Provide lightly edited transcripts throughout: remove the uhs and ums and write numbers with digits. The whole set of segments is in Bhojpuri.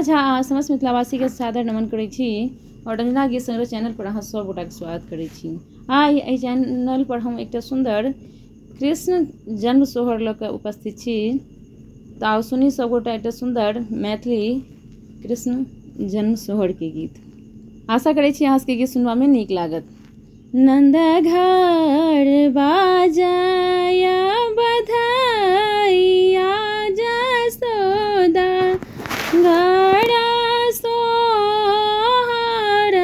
झा समस्त मिथिलावासी के सादर नमन करै छी और रंजना गीत संग्रह चैनल पर अहाँ सब गोटा के स्वागत करै छी। आइ एहि चैनल पर हम एकटा सुंदर कृष्ण जन्म सोहर लऽ कऽ उपस्थित छी। तऽ आओ सुनी सब गोटा एकटा सुंदर मैथिली कृष्ण जन्म सोहर के गीत। आशा करै छी अहाँ सबके गीत सुनबा में नीक लागत। नंद घर बाजाया बधाइया जसोदा घड़ा सोहर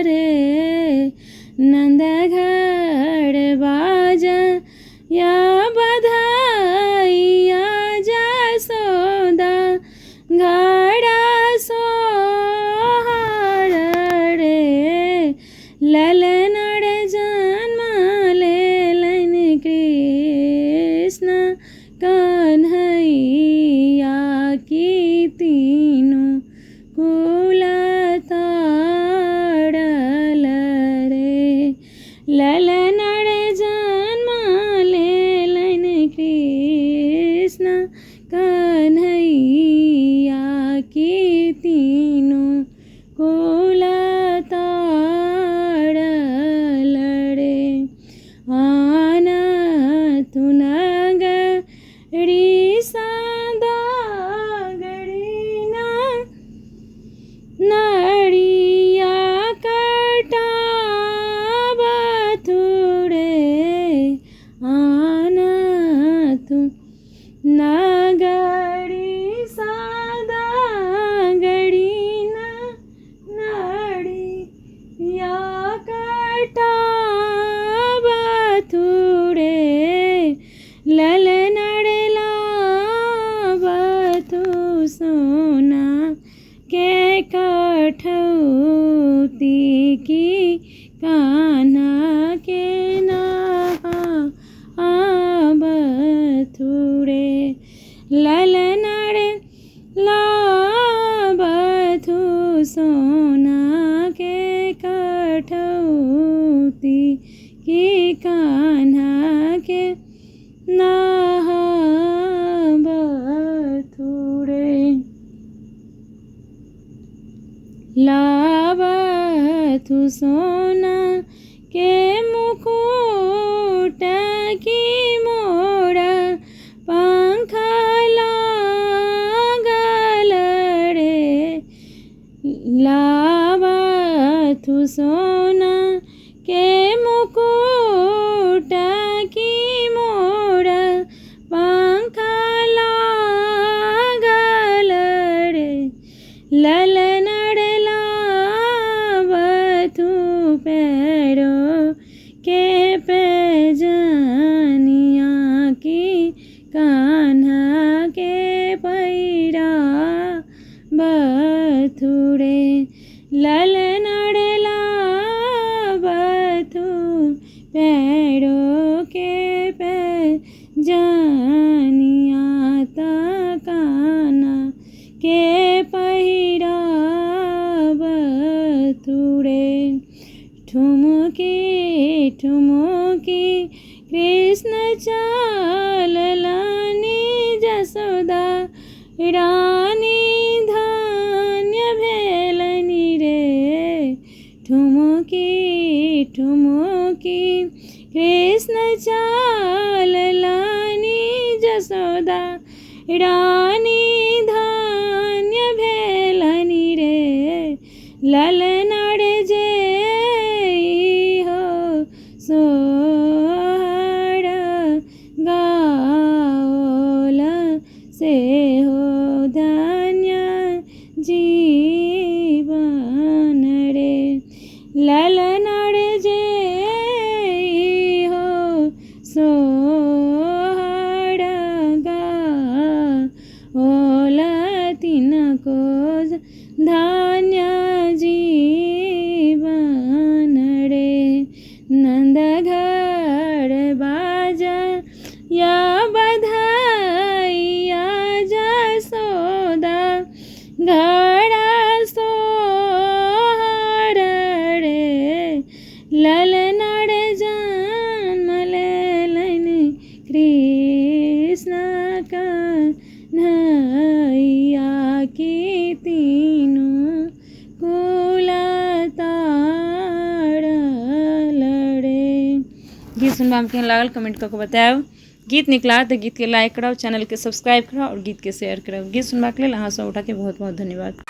रे नंद घर बाजाया बधाइया जसोदा घड़ा सोहर रे ललन जन्म लेलन कृष्ण कन्हैया की तीनों कुल ताड़ल रे ललन जन्म लेलन कृष्ण कन्हैया की तीनों कुल ताड़ल रे आन तुनगरी सादागरीना नड़िया कटाबथुरे आन तु नगरी सादागरीना नड़िया कटाबथुरे ललन लाबथु सोना के कठौती की कान्हा के नहाबथुरे ललन लाबथु सोना के कठौती की कान्हा के नहाबथुरे लाबथु सोना के मुकुट की मोड़ा पंख लागल रे लाबथु सोना के मुकुट की मोड़ा पंख लागल रे ललन लाबथु पैरों के पैजनिया की कान्हा के पैरा बथुरे ललन लाबथु पैरों के पैजनिया कान्हा के पैरा बथुरे ठुमकी ठुमकी कृष्ण चललानी जसोदा रानी धन्य भेलनी रे ठुमकी ठुमकी कृष्ण चललानी जसोदा रानी धन्य भेलनी रे ललन जे हो सोहर गाओल से हो धन्य जीवन रे ललन जे हो सोहर गाओल तिनको धन्य जीवन रे नंद घर बाजा या बधाइया जसोदा घड़ा सोहर रे ललन जन्म लेलन कृष्ण कन्हैया की तीनों सुनबा में केहन लागल कमेंट करके बतायब। गीत निकला तो गीत के लाइक कराओ, चैनल के सब्सक्राइब कराओ और गीत के शेयर कराओ। गीत सुनबा के लिए अहाँ सब उठा के बहुत बहुत धन्यवाद।